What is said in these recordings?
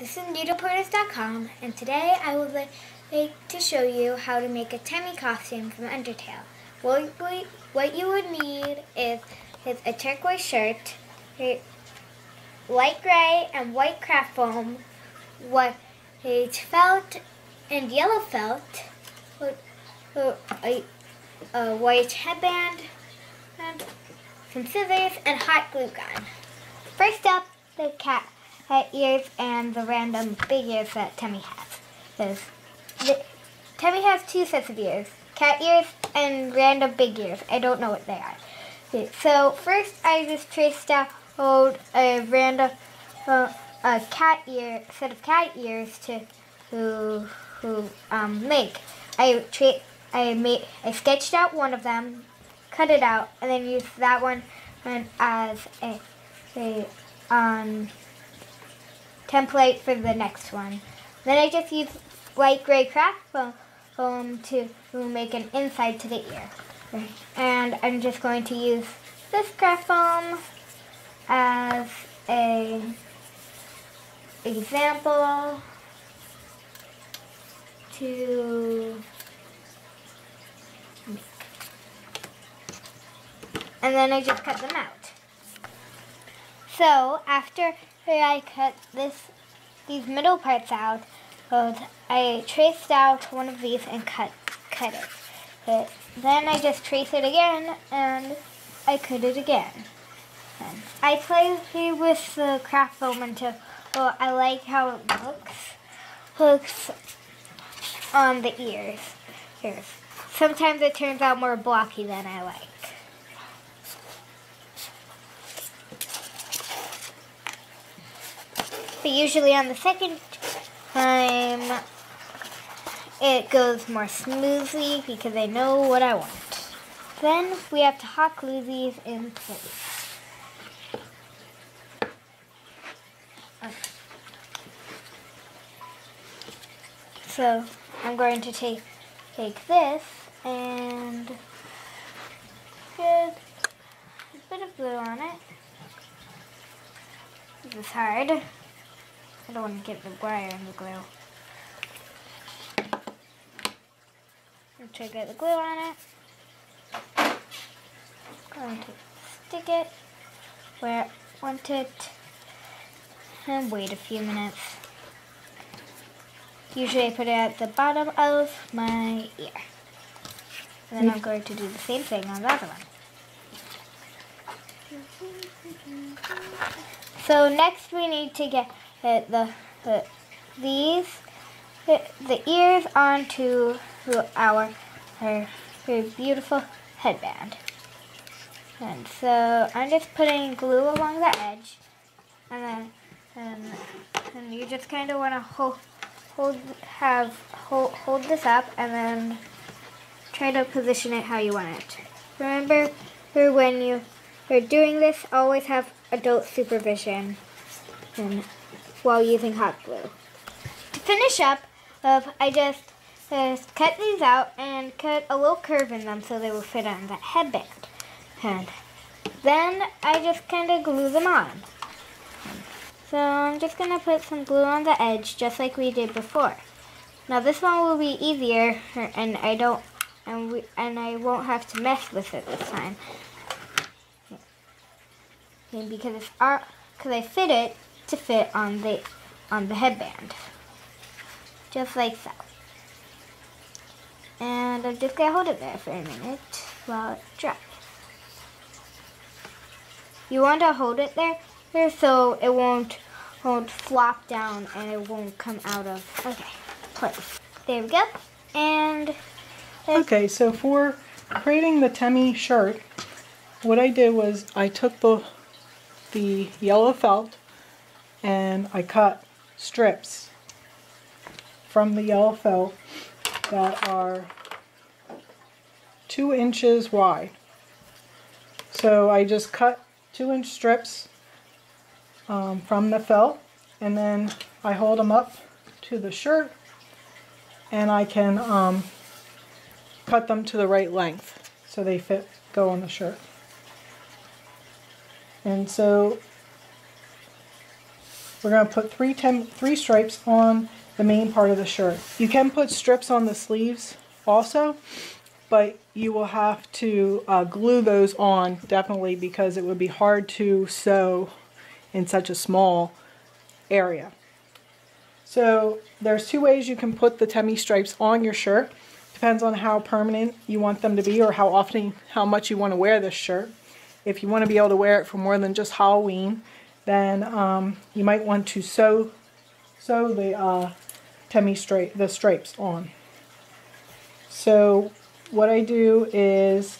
this is NoodlePorters.com, and today I would like to show you how to make a Temmie costume from Undertale. What you would need is a turquoise shirt, light gray and white craft foam, white felt and yellow felt, a white headband, and some scissors and hot glue gun. First up, the cat ears and the random big ears that Temmie has. Temmie has two sets of ears, cat ears and random big ears. I don't know what they are. So first I just traced out a random cat ear set of cat ears to make. I sketched out one of them, cut it out, and then used that one as a template for the next one. Then I just used light gray craft foam to make an inside to the ear. And I'm just going to use this craft foam as an example to make. And then I just cut them out. So after I cut these middle parts out, I traced out one of these and cut it. Then I just trace it again and I cut it again. And I play with the craft foam until I like how it looks on the ears. Sometimes it turns out more blocky than I like. But usually on the second time, it goes more smoothly because I know what I want. Then we have to hot glue these in place. So I'm going to take this and get a bit of glue on it. This is hard. I don't want to get the wire in the glue. I'm trying to get the glue on it. Going to stick it where I want it and wait a few minutes. Usually I put it at the bottom of my ear. And then I'm going to do the same thing on the other one. So next we need to get the ears onto our beautiful headband. And so I'm just putting glue along the edge, and you just kind of want to hold this up and then try to position it how you want it. Remember, when you're doing this, always have adult supervision while using hot glue. To finish up, I just cut these out and cut a little curve in them so they will fit on that headband. And then I just kind of glue them on. So I'm just going to put some glue on the edge just like we did before. Now this one will be easier and I won't have to mess with it this time. Because I fit it to fit on the headband. Just like so. And I'm just gonna hold it there for a minute while it dries. You want to hold it there so it won't flop down and it won't come out of place. There we go. And okay, so for creating the Temmie shirt, what I did was I took the yellow felt and I cut strips from the yellow felt that are 2 inches wide. So I just cut 2-inch strips from the felt, and then I hold them up to the shirt and I can cut them to the right length so they go on the shirt. And so we're going to put three stripes on the main part of the shirt. You can put strips on the sleeves also, but you will have to glue those on definitely, because it would be hard to sew in such a small area. So there's two ways you can put the Temmie stripes on your shirt. Depends on how permanent you want them to be, or how much you want to wear this shirt. If you want to be able to wear it for more than just Halloween, then you might want to sew the Temmie stripes on. So what I do is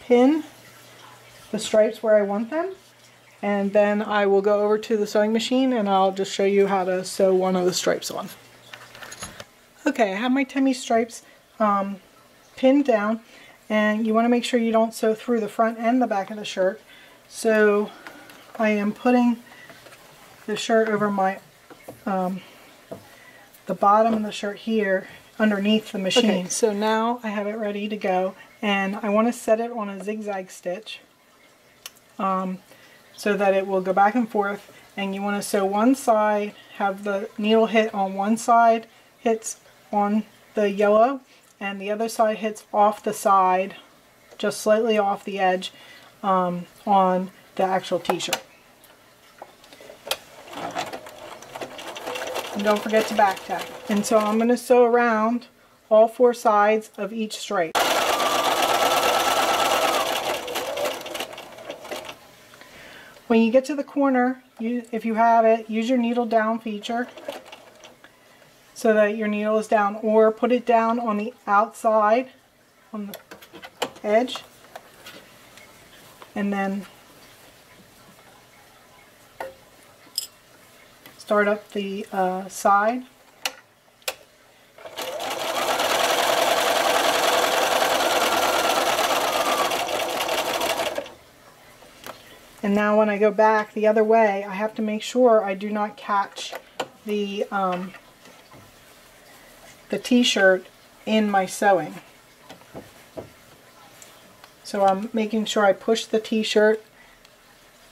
pin the stripes where I want them, and then I will go over to the sewing machine and I'll just show you how to sew one of the stripes on. Okay, I have my Temmie stripes pinned down, and you want to make sure you don't sew through the front and the back of the shirt. So I am putting the shirt over my the bottom of the shirt here underneath the machine. Okay, so now I have it ready to go, and I want to set it on a zigzag stitch so that it will go back and forth. And you want to sew one side, have the needle hit on one side, hits on the yellow, and the other side hits off the side, just slightly off the edge on the actual t-shirt. And don't forget to back tack. And so I'm going to sew around all four sides of each stripe. When you get to the corner, if you have it, use your needle down feature so that your needle is down, or put it down on the outside, on the edge, and then start up the side. And now when I go back the other way, I have to make sure I do not catch the t-shirt in my sewing. So I'm making sure I push the t-shirt,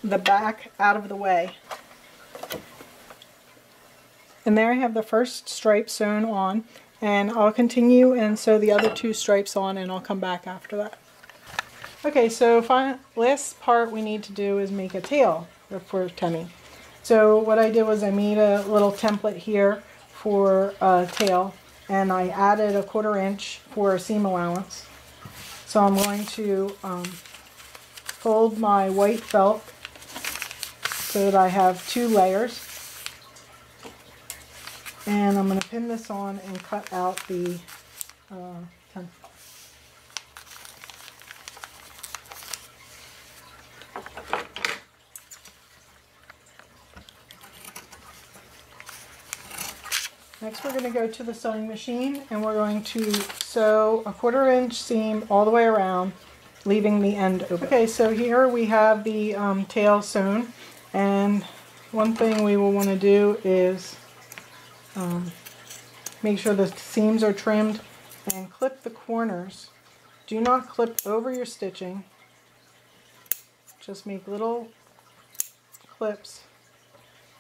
the back, out of the way. And there I have the first stripe sewn on, and I'll continue and sew the other two stripes on, and I'll come back after that. Okay, so last part we need to do is make a tail for Temmie. So what I did was I made a little template here for a tail, and I added a 1/4 inch for a seam allowance. So I'm going to fold my white felt so that I have 2 layers. And I'm going to pin this on and cut out the template. Next we're going to go to the sewing machine, and we're going to sew a 1/4 inch seam all the way around, leaving the end open. Okay, so here we have the tail sewn, and one thing we will want to do is make sure the seams are trimmed and clip the corners. Do not clip over your stitching. Just make little clips,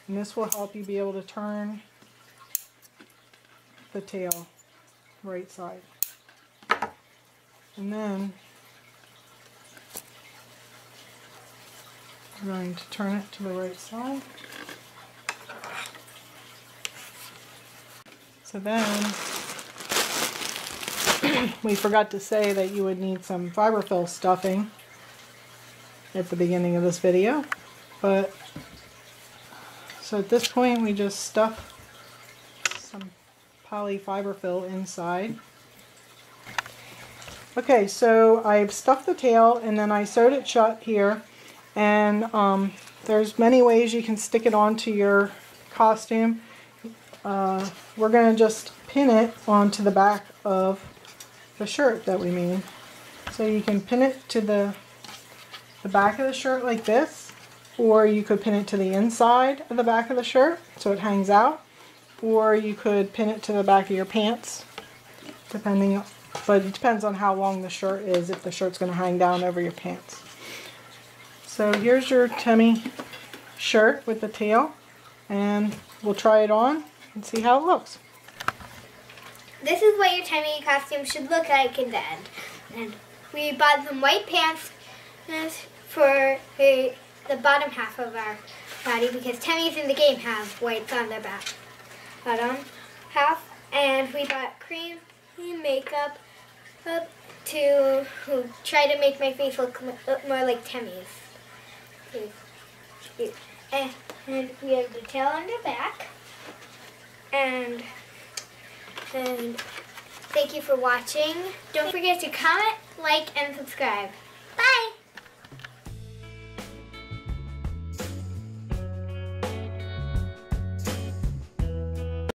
and this will help you be able to turn the tail right side. And then I'm going to turn it to the right side. So then we forgot to say that you would need some fiberfill stuffing at the beginning of this video, but so at this point we just stuff some poly fiberfill inside. Okay, so I've stuffed the tail and then I sewed it shut here, and there's many ways you can stick it onto your costume. We're going to just pin it onto the back of the shirt that we made. So you can pin it to the back of the shirt like this, or you could pin it to the inside of the back of the shirt so it hangs out, or you could pin it to the back of your pants, depending, but it depends on how long the shirt is, if the shirt's going to hang down over your pants. So here's your Temmie shirt with the tail. and we'll try it on and see how it looks. This is what your Temmie costume should look like in the end. And we bought some white pants for the bottom half of our body because Temmies in the game have whites on their bottom half. And we bought cream makeup to try to make my face look more like Temmie's. And we have the tail on the back. And thank you for watching. Don't forget to comment, like, and subscribe.